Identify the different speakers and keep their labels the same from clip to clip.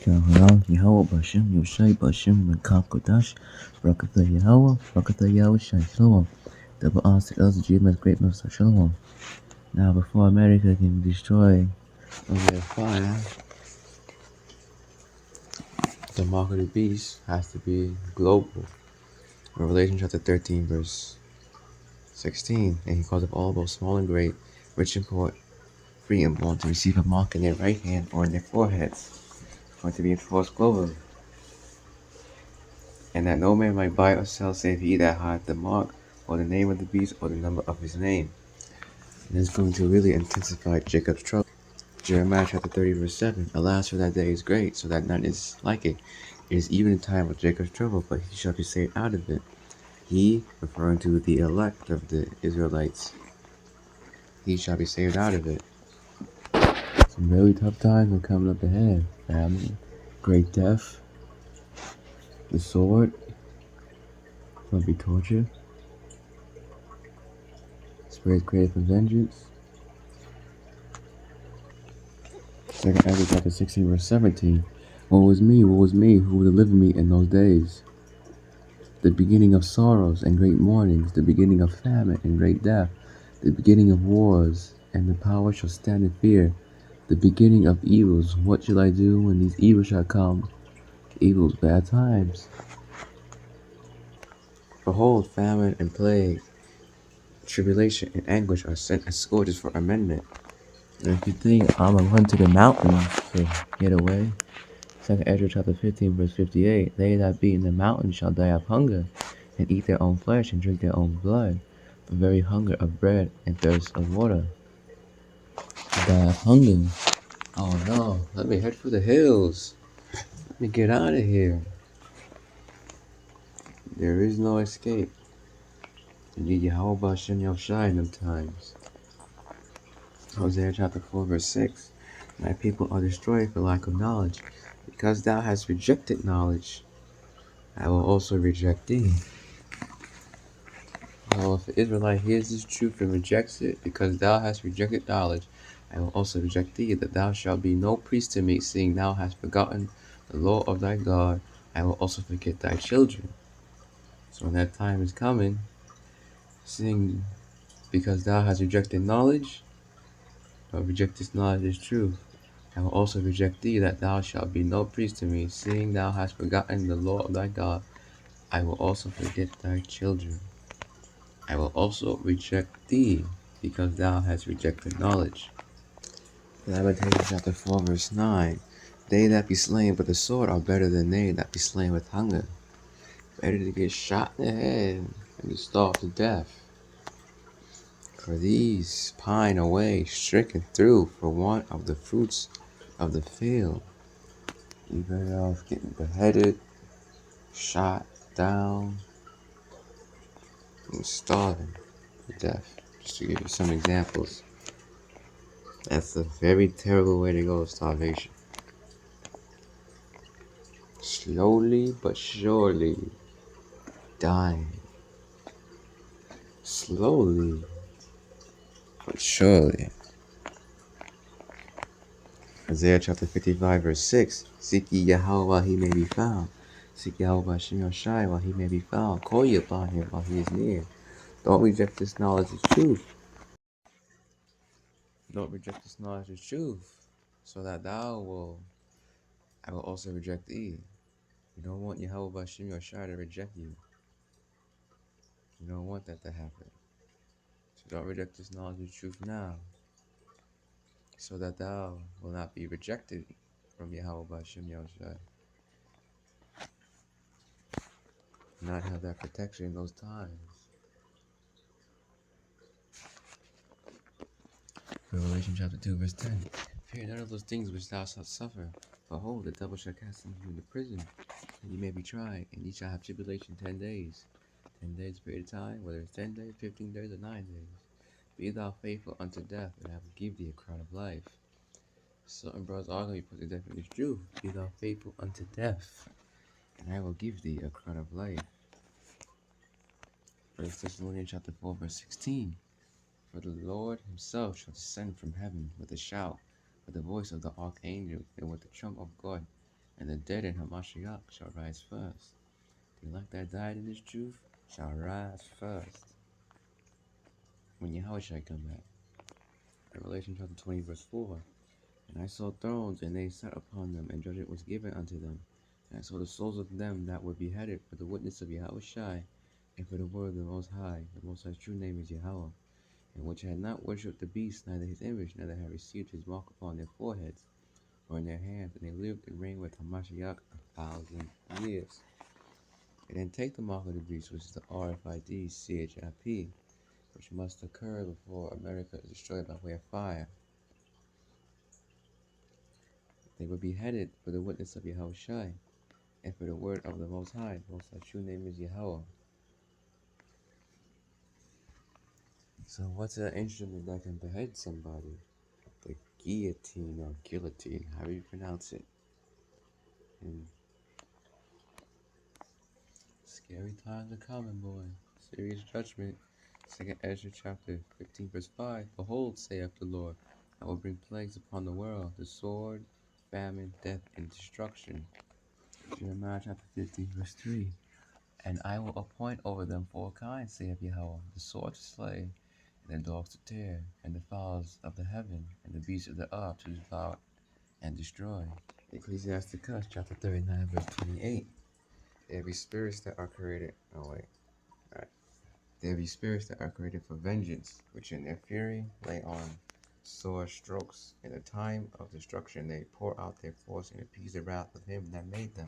Speaker 1: Shalom, Yahweh, Bashem, Yoshai, Bashem, Mekakodash, Barakatha Yahweh, Barakatha Yahweh, Shai, Shalom. Double honors to elders, Judah's great master, Shalom. Now, before America can be destroyed over their fire, the mark of the beast has to be global. Revelation chapter 13, verse 16. And he calls up all those small and great, rich and poor, free and bond to receive a mark in their right hand or in their foreheads, for it to be enforced globally. And that no man might buy or sell save he that hath the mark, or the name of the beast, or the number of his name. And it's going to really intensify Jacob's trouble. Jeremiah chapter 30, verse 7. Alas, for that day is great, so that none is like it. It is even a time of Jacob's trouble, but he shall be saved out of it. He, referring to the elect of the Israelites, he shall be saved out of it. Some really tough times are coming up ahead. Famine, great death, the sword, will be torture, spirit created for vengeance. 2nd Ezra chapter 16, verse 17. Woe is me, who will deliver me in those days? The beginning of sorrows and great mournings, the beginning of famine and great death, the beginning of wars, and the power shall stand in fear, the beginning of evils. What shall I do when these evils shall come? Evils, bad times. Behold, famine and plague, tribulation and anguish are sent as scourges for amendment. And if you think I'm going to run to the mountains to get away, 2nd Ezra chapter 15, verse 58, they that be in the mountains shall die of hunger, and eat their own flesh, and drink their own blood, for very hunger of bread and thirst of water. Die of hunger. Oh no, let me head for the hills. Let me get out of here. There is no escape. You need Yahweh Bashem Yahushai in them times. Hosea chapter 4, verse 6. My people are destroyed for lack of knowledge. Because thou hast rejected knowledge, I will also reject thee. Well, if the Israelite hears this truth and rejects it, because thou hast rejected knowledge, I will also reject thee, that thou shalt be no priest to me, seeing thou hast forgotten the law of thy God, I will also forget thy children. So when that time is coming, seeing because thou hast rejected knowledge, or rejectest knowledge is truth, I will also reject thee, that thou shalt be no priest to me, seeing thou hast forgotten the law of thy God, I will also forget thy children. I will also reject thee, because thou hast rejected knowledge. Lamentations chapter 4, verse 9. They that be slain by the sword are better than they that be slain with hunger. Better to get shot in the head than to starve to death. For these pine away, stricken through for want of the fruits of the field. You better off getting beheaded, shot down, and starving to death. Just to give you some examples. That's a very terrible way to go with starvation. Slowly but surely dying. Slowly but surely. Isaiah chapter 55, verse 6. Seek ye Yahweh while he may be found. Seek Yahweh Hashem Yoshai while he may be found. Call ye upon him while he is near. Don't reject this knowledge as truth. Don't reject this knowledge as truth, so that I will also reject thee. You don't want Yahweh Hashem Yoshai to reject you. You don't want that to happen. So don't reject this knowledge of truth now, so that thou will not be rejected from Yahweh Hashem Yoshai. Not have that protection in those times. Revelation chapter 2, verse 10. Fear none of those things which thou shalt suffer. Behold, the devil shall cast you into prison, and ye may be tried, and ye shall have tribulation 10 days. 10 days period of time, whether it's 10 days, 15 days, or 9 days. Be thou faithful unto death, and I will give thee a crown of life. Certain brothers are going to be put to death in this truth. Be thou faithful unto death, and I will give thee a crown of life. 1 Thessalonians chapter 4, verse 16. For the Lord himself shall descend from heaven with a shout, with the voice of the archangel, and with the trump of God, and the dead in Hamashiach shall rise first. The elect that died in this truth shall rise first. When Yahweh shall come back. Revelation chapter 20, verse 4. And I saw thrones, and they sat upon them, and judgment was given unto them. And I saw the souls of them that were beheaded for the witness of Yahweh Shai, and for the word of the Most High. The Most High's true name is Yahweh, and which had not worshipped the beast, neither his image, neither had received his mark upon their foreheads or in their hands, and they lived and reigned with Hamashiach 1,000 years. And then take the mark of the beast, which is the RFID CHIP, which must occur before America is destroyed by way of fire. They were beheaded for the witness of Yahweh Shai, and for the word of the Most High. The Most High's true name is Yahweh. So what's an instrument that can behead somebody? The guillotine or guillotine, how do you pronounce it? Scary times are coming, boy. Serious judgment. 2nd Ezra chapter 15 verse 5. Behold, saith the Lord, I will bring plagues upon the world, the sword, famine, death, and destruction. Jeremiah chapter 15 verse 3. And I will appoint over them 4 kinds, saith Yahweh, the sword to slay, and the dogs to tear, and the fowls of the heaven, and the beasts of the earth to devour and destroy. Ecclesiasticus chapter 39 verse 28. There be spirits that are created. Alright. There be spirits that are created for vengeance, which in their fury lay on sore strokes. In the time of destruction they pour out their force and appease the wrath of him that made them.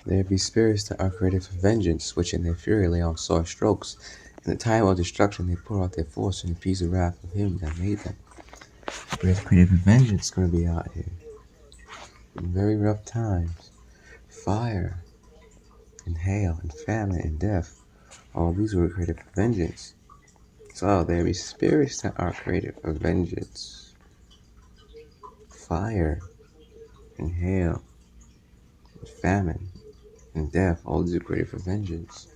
Speaker 1: There be spirits that are created for vengeance, which in their fury lay on sore strokes. In the time of destruction they pour out their force and appease the wrath of him that made them. Spirits created for vengeance going to be out here. In very rough times. Fire and hail and famine and death. All these were created for vengeance. So there be spirits that are created for vengeance. Fire and hail and famine and death. All these are created for vengeance.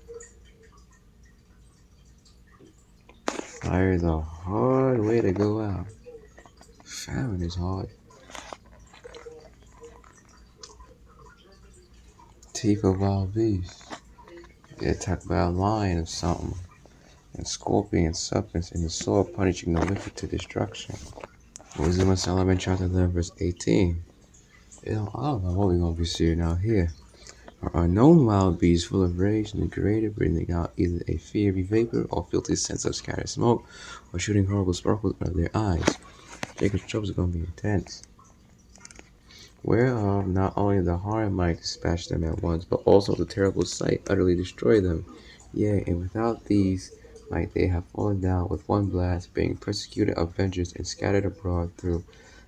Speaker 1: Fire is a hard way to go out. Famine is hard. Teeth of wild beasts. Get attacked by a lion or something. And scorpions, serpents, and the sword punishing the wicked to destruction. Wisdom of Solomon chapter 11 verse 18. I don't know what we're going to be seeing out here. Are unknown wild beasts full of rage and created, breathing out either a fiery vapor or filthy scents of scattered smoke, or shooting horrible sparkles out of their eyes. Jacob's troubles are going to be intense. Whereof not only the harm might dispatch them at once, but also the terrible sight utterly destroy them. Yea, and without these might they have fallen down with one blast, being persecuted of vengeance and scattered abroad through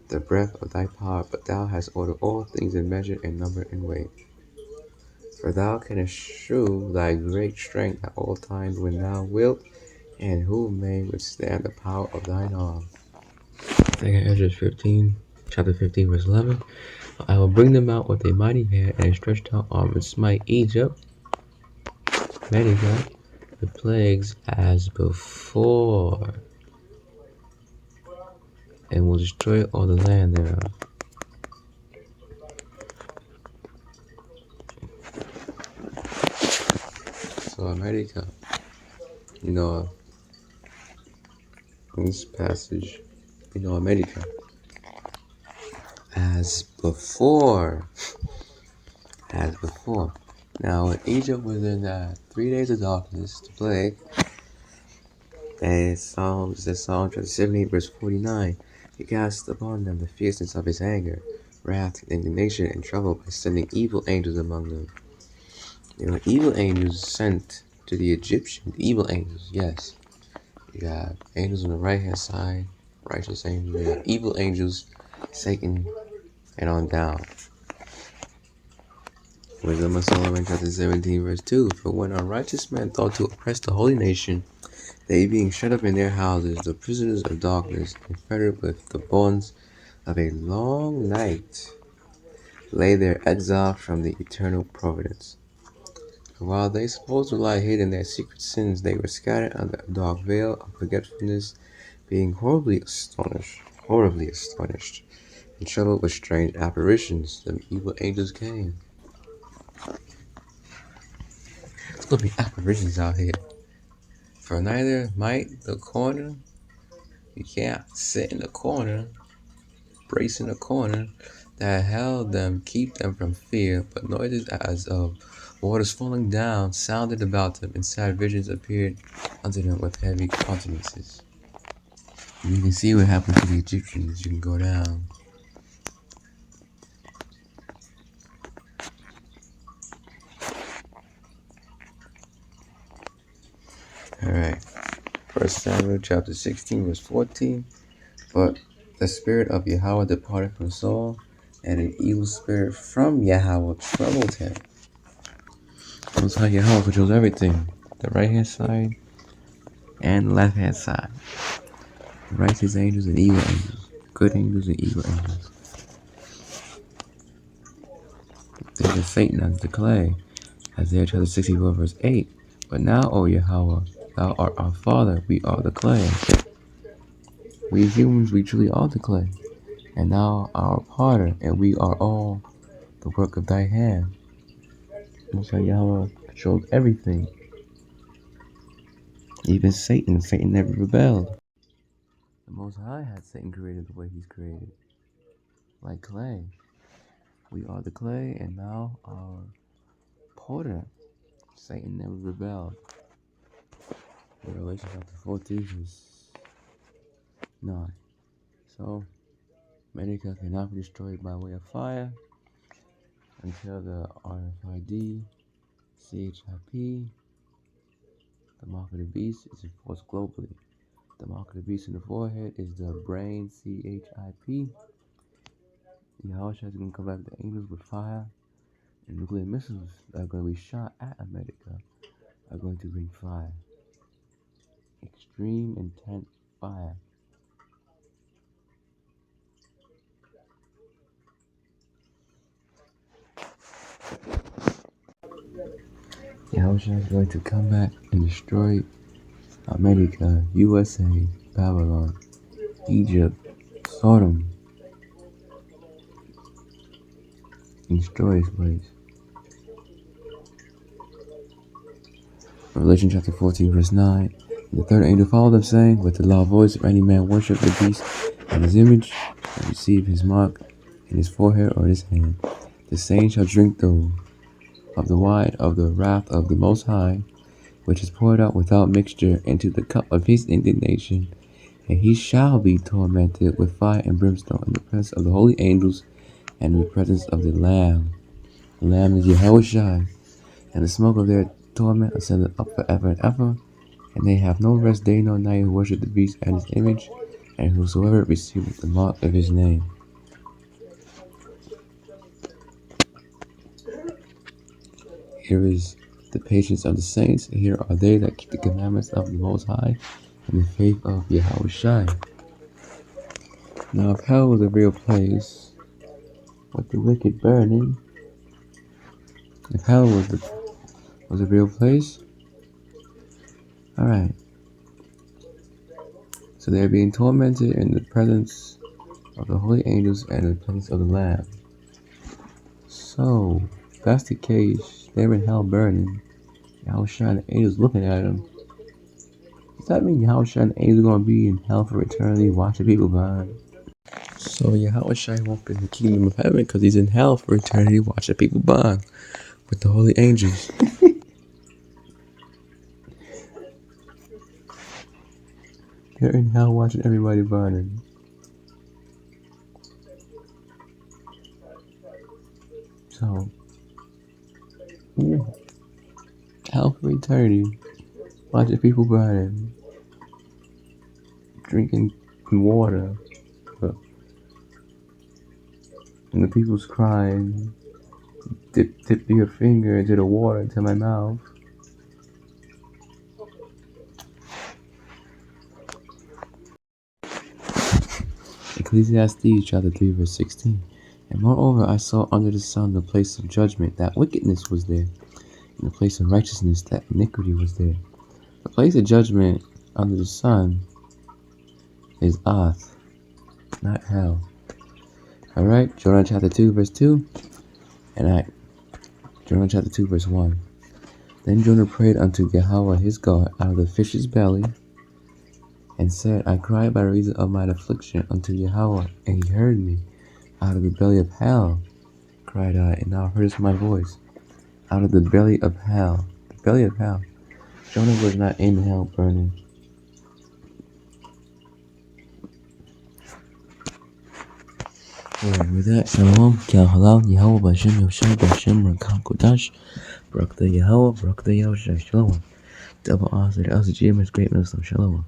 Speaker 1: the breath of thy power. But thou hast ordered all things in measure and number and weight. For thou canst shew thy great strength at all times when thou wilt, and who may withstand the power of thine arm. 2nd Ezra chapter 15, verse 11. I will bring them out with a mighty hand and a stretched out arm, and smite Egypt, Medica, the plagues as before, and will destroy all the land thereof. So America, in this passage, America, as before. Now, when Egypt was in 3 days of darkness, the plague, as Psalm chapter 78, verse 49, he cast upon them the fierceness of his anger, wrath, and indignation, and trouble by sending evil angels among them. There were evil angels sent to the Egyptians. Evil angels, yes. You have angels on the right hand side, righteous angels. You have evil angels, Satan, and on down. Wisdom of Solomon chapter 17 verse 2. For when unrighteous men thought to oppress the holy nation, they being shut up in their houses, the prisoners of darkness, and fettered with the bonds of a long night, lay there exiled from the eternal providence. For while they supposed to lie hid in their secret sins, they were scattered under a dark veil of forgetfulness, being horribly astonished, In trouble with strange apparitions, the evil angels came. There's gonna be apparitions out here. For neither might the corner, you can't sit in the corner, brace in the corner, that held them, keep them from fear, but noises as of waters falling down sounded about them, and sad visions appeared unto them with heavy countenances. You can see what happened to the Egyptians. You can go down. Alright. 1 Samuel chapter 16 verse 14. But the spirit of Yahweh departed from Saul, and an evil spirit from Yahweh troubled him. That's how Yahweh controls everything. The right hand side and the left hand side. Righteous angels and evil angels. Good angels and evil angels. There's a Satan as the clay. Isaiah chapter 64 verse 8. But now, O Yahweh, thou art our Father, we are the clay. We humans, we truly are the clay. And thou art our potter, and we are all the work of thy hand. That's how Yahweh controls everything. Even Satan. Satan never rebelled. The Most High had Satan created the way he's created. Like clay. We are the clay, and now our potter. Satan never rebelled. Revelation chapter 14 verse 9. So, America cannot be destroyed by way of fire until the RFID, CHIP, the mark of the beast is enforced globally. The mark of the beast in the forehead is the brain, CHIP. Yahweh is going to come back to the angels with fire, and nuclear missiles that are going to be shot at America are going to bring fire. Extreme, intense fire. Yahweh is going to come back and destroy America, USA, Babylon, Egypt, Sodom, and destroy this place. Revelation chapter 14 verse 9. And the third angel followed them, saying, with the loud voice, if any man worship the beast and his image, and receive his mark in his forehead or his hand, the same shall drink of the wine of the wrath of the Most High, which is poured out without mixture into the cup of his indignation, and he shall be tormented with fire and brimstone in the presence of the holy angels and in the presence of the Lamb. The Lamb is Yahushua, and the smoke of their torment ascended up forever and ever, and they have no rest day nor night who worship the beast and his image, and whosoever receiveth the mark of his name. Here is the patience of the saints. Here are they that keep the commandments of the Most High and the faith of Yahushua. Now, if hell was a real place with the wicked burning, if hell was a real place, alright. So they're being tormented in the presence of the holy angels and in the presence of the Lamb. So, if that's the case, they're in hell burning. Yahushua and the angels looking at them. Does that mean Yahushua and the angels are going to be in hell for eternity watching people burn? So Yahushua won't be in the kingdom of heaven because he's in hell for eternity watching people burn with the holy angels. They're in hell watching everybody burning. So, yeah. Hell for eternity. Watching people burning. Drinking water. And the people's crying. Dip your finger into the water into my mouth. Ecclesiastes chapter 3 verse 16. And moreover I saw under the sun the place of judgment, that wickedness was there, and the place of righteousness, that iniquity was there. The place of judgment under the sun is Ath, not hell. Alright, Jonah chapter 2, verse 2. And Jonah chapter 2, verse 1. Then Jonah prayed unto Yahweh his God out of the fish's belly, and said, I cried by reason of mine affliction unto Yahweh, and he heard me. Out of the belly of hell cried I, and thou heardest my voice. Out of the belly of hell. The belly of hell. Jonah was not in hell burning. Alright, with that, Shalom, Kal Halal, Yahweh Bashem, Yoshai Bashem, Rakam Kodash, Barak the Yahweh, Barak the Yoshai, Shalom. Double honor to the LCGM, great Muslim, Shalom.